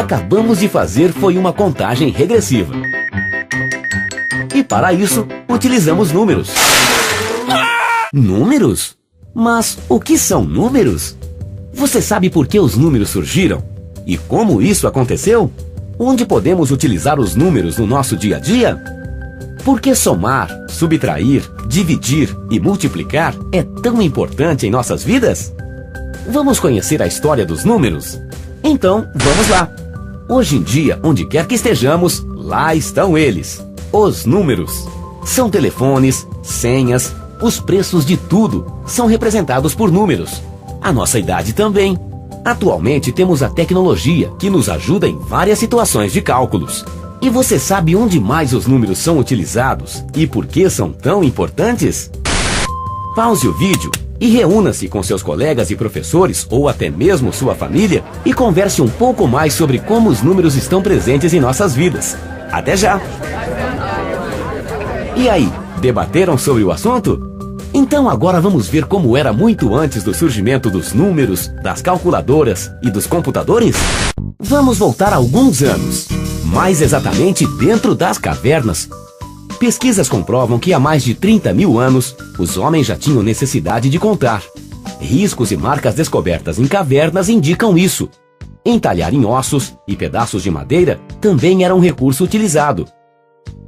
acabamos de fazer foi uma contagem regressiva. E para isso, utilizamos números. Números? Mas o que são números? Você sabe por que os números surgiram? E como isso aconteceu? Onde podemos utilizar os números no nosso dia a dia? Por que somar, subtrair, dividir e multiplicar é tão importante em nossas vidas? Vamos conhecer a história dos números? Então, vamos lá! Hoje em dia, onde quer que estejamos, lá estão eles. Os números. São telefones, senhas, os preços de tudo são representados por números. A nossa idade também. Atualmente temos a tecnologia que nos ajuda em várias situações de cálculos. E você sabe onde mais os números são utilizados e por que são tão importantes? Pause o vídeo e reúna-se com seus colegas e professores ou até mesmo sua família e converse um pouco mais sobre como os números estão presentes em nossas vidas. Até já! E aí, debateram sobre o assunto? Então agora vamos ver como era muito antes do surgimento dos números, das calculadoras e dos computadores? Vamos voltar alguns anos, mais exatamente dentro das cavernas. Pesquisas comprovam que há mais de 30 mil anos, os homens já tinham necessidade de contar. Riscos e marcas descobertas em cavernas indicam isso. Entalhar em ossos e pedaços de madeira também era um recurso utilizado.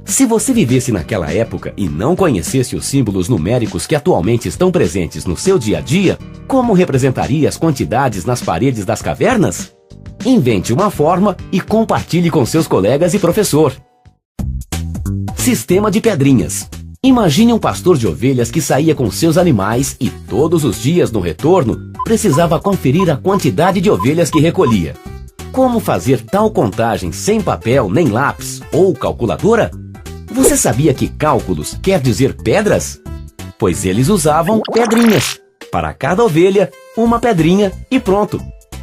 Se você vivesse naquela época e não conhecesse os símbolos numéricos que atualmente estão presentes no seu dia a dia, como representaria as quantidades nas paredes das cavernas? Invente uma forma e compartilhe com seus colegas e professor. Sistema de pedrinhas. Imagine um pastor de ovelhas que saía com seus animais e todos os dias no retorno precisava conferir a quantidade de ovelhas que recolhia. Como fazer tal contagem sem papel nem lápis ou calculadora? Você sabia que cálculos quer dizer pedras? Pois eles usavam pedrinhas. Para cada ovelha, uma pedrinha e pronto.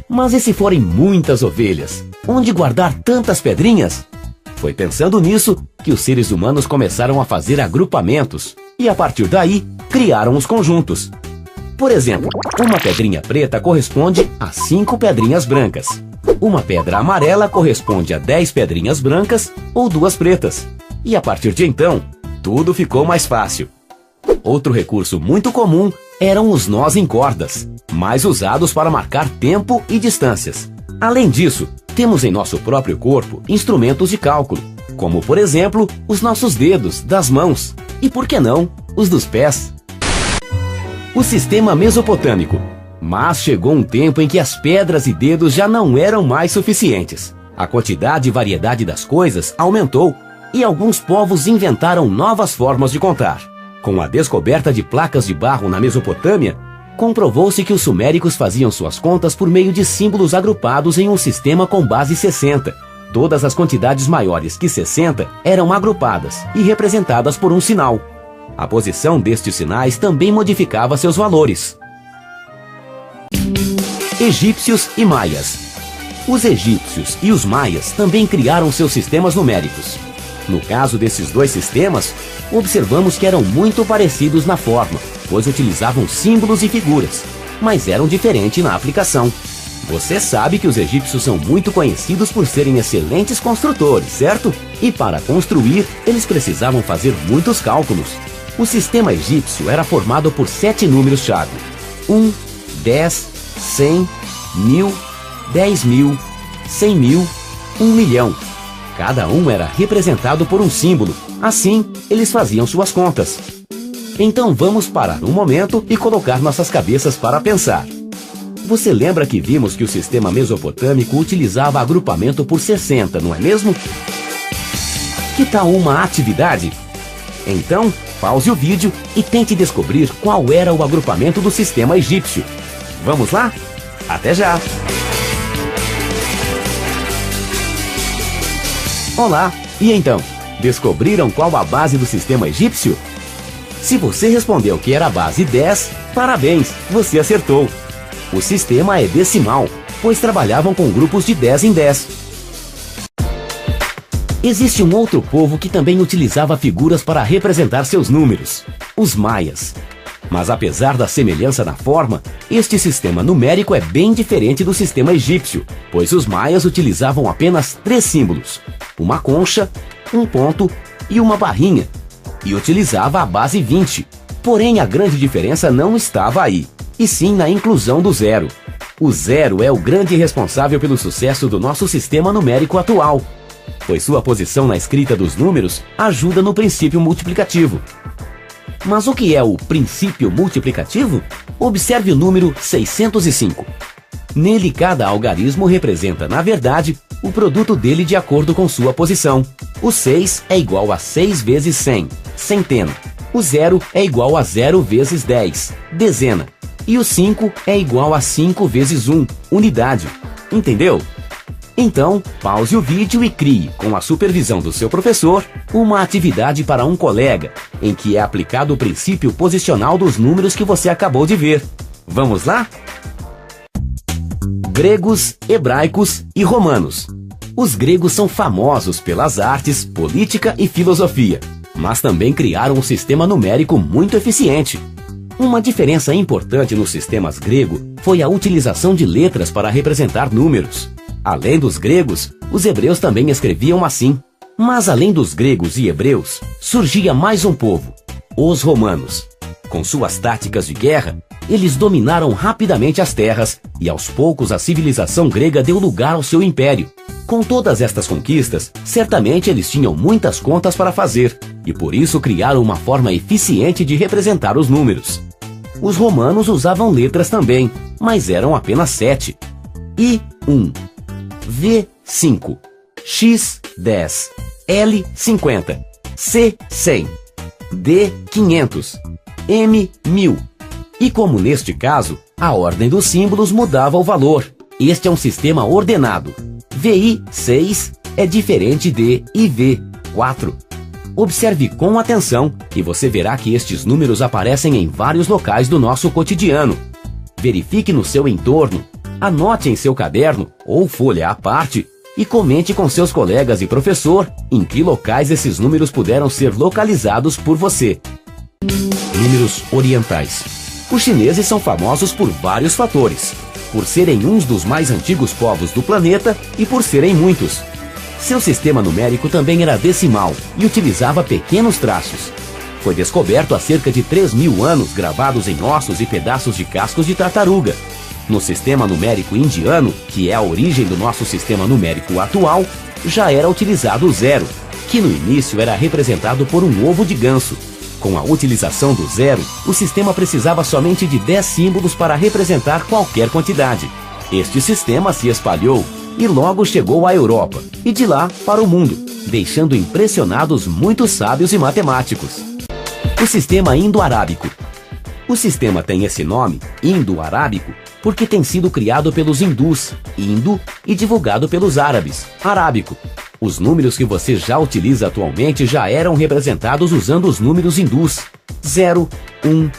Mas e se forem muitas ovelhas? Onde guardar tantas pedrinhas? Foi pensando nisso que os seres humanos começaram a fazer agrupamentos e, a partir daí, criaram os conjuntos. Por exemplo, uma pedrinha preta corresponde a 5 pedrinhas brancas. Uma pedra amarela corresponde a 10 pedrinhas brancas ou 2 pretas. E a partir de então, tudo ficou mais fácil. Outro recurso muito comum eram os nós em cordas, mais usados para marcar tempo e distâncias. Além disso, temos em nosso próprio corpo instrumentos de cálculo, como por exemplo, os nossos dedos das mãos e, por que não, os dos pés. O sistema mesopotâmico. Mas chegou um tempo em que as pedras e dedos já não eram mais suficientes. A quantidade e variedade das coisas aumentou e alguns povos inventaram novas formas de contar. Com a descoberta de placas de barro na Mesopotâmia, comprovou-se que os suméricos faziam suas contas por meio de símbolos agrupados em um sistema com base 60. Todas as quantidades maiores que 60 eram agrupadas e representadas por um sinal. A posição destes sinais também modificava seus valores. Egípcios e maias. Os egípcios e os maias também criaram seus sistemas numéricos. No caso desses dois sistemas, observamos que eram muito parecidos na forma, pois utilizavam símbolos e figuras, mas eram diferentes na aplicação. Você sabe que os egípcios são muito conhecidos por serem excelentes construtores, certo? E para construir, eles precisavam fazer muitos cálculos. O sistema egípcio era formado por 7 números-chave: 1, 10, 100, 1000, 10.000, 100.000, 1 milhão. Cada um era representado por um símbolo. Assim, eles faziam suas contas. Então vamos parar um momento e colocar nossas cabeças para pensar. Você lembra que vimos que o sistema mesopotâmico utilizava agrupamento por 60, não é mesmo? Que tal uma atividade? Então, pause o vídeo e tente descobrir qual era o agrupamento do sistema egípcio. Vamos lá? Até já! Olá! E então, descobriram qual a base do sistema egípcio? Se você respondeu que era a base 10, parabéns, você acertou! O sistema é decimal, pois trabalhavam com grupos de 10 em 10. Existe um outro povo que também utilizava figuras para representar seus números: os maias. Mas apesar da semelhança na forma, este sistema numérico é bem diferente do sistema egípcio, pois os maias utilizavam apenas 3 símbolos, uma concha, um ponto e uma barrinha, e utilizava a base 20. Porém, a grande diferença não estava aí, e sim na inclusão do zero. O zero é o grande responsável pelo sucesso do nosso sistema numérico atual, pois sua posição na escrita dos números ajuda no princípio multiplicativo. Mas o que é o princípio multiplicativo? Observe o número 605. Nele, cada algarismo representa, na verdade, o produto dele de acordo com sua posição. O 6 é igual a 6 vezes 100, centena. O 0 é igual a 0 vezes 10, dezena. E o 5 é igual a 5 vezes 1, unidade. Entendeu? Então, pause o vídeo e crie, com a supervisão do seu professor, uma atividade para um colega, em que é aplicado o princípio posicional dos números que você acabou de ver. Vamos lá? Gregos, hebraicos e romanos. Os gregos são famosos pelas artes, política e filosofia, mas também criaram um sistema numérico muito eficiente. Uma diferença importante nos sistemas grego foi a utilização de letras para representar números. Além dos gregos, os hebreus também escreviam assim. Mas além dos gregos e hebreus, surgia mais um povo, os romanos. Com suas táticas de guerra, eles dominaram rapidamente as terras e aos poucos a civilização grega deu lugar ao seu império. Com todas estas conquistas, certamente eles tinham muitas contas para fazer e por isso criaram uma forma eficiente de representar os números. Os romanos usavam letras também, mas eram apenas 7. I1, V5, X10, L50, C100, D500, M1000. E como neste caso, a ordem dos símbolos mudava o valor. Este é um sistema ordenado. VI6 é diferente de IV4. Observe com atenção e você verá que estes números aparecem em vários locais do nosso cotidiano. Verifique no seu entorno, anote em seu caderno ou folha à parte e comente com seus colegas e professor em que locais esses números puderam ser localizados por você. Números orientais. Os chineses são famosos por vários fatores, por serem uns dos mais antigos povos do planeta e por serem muitos. Seu sistema numérico também era decimal e utilizava pequenos traços. Foi descoberto há cerca de 3.000 anos gravados em ossos e pedaços de cascos de tartaruga. No sistema numérico indiano, que é a origem do nosso sistema numérico atual, já era utilizado o zero, que no início era representado por um ovo de ganso. Com a utilização do zero, o sistema precisava somente de 10 símbolos para representar qualquer quantidade. Este sistema se espalhou e logo chegou à Europa, e de lá para o mundo, deixando impressionados muitos sábios e matemáticos. O sistema indo-arábico. O sistema tem esse nome, indo-arábico, porque tem sido criado pelos hindus, indo, e divulgado pelos árabes, arábico. Os números que você já utiliza atualmente já eram representados usando os números hindus. 0, 1,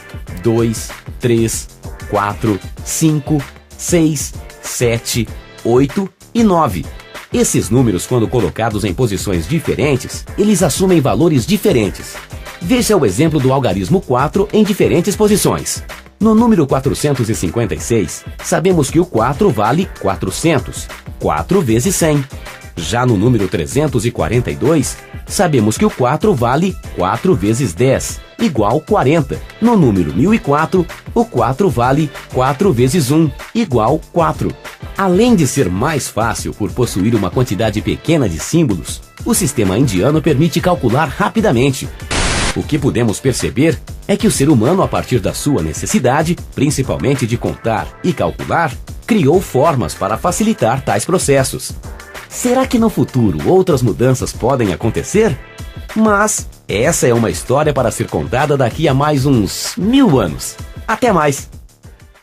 2, 3, 4, 5, 6, 7, 8 e 9. Esses números, quando colocados em posições diferentes, eles assumem valores diferentes. Veja o exemplo do algarismo 4 em diferentes posições. No número 456, sabemos que o 4 vale 400, 4 vezes 100. Já no número 342, sabemos que o 4 vale 4 vezes 10, igual 40. No número 1004, o 4 vale 4 vezes 1, igual 4. Além de ser mais fácil por possuir uma quantidade pequena de símbolos, o sistema indiano permite calcular rapidamente. O que podemos perceber é que o ser humano, a partir da sua necessidade, principalmente de contar e calcular, criou formas para facilitar tais processos. Será que no futuro outras mudanças podem acontecer? Mas essa é uma história para ser contada daqui a mais uns 1000 anos. Até mais!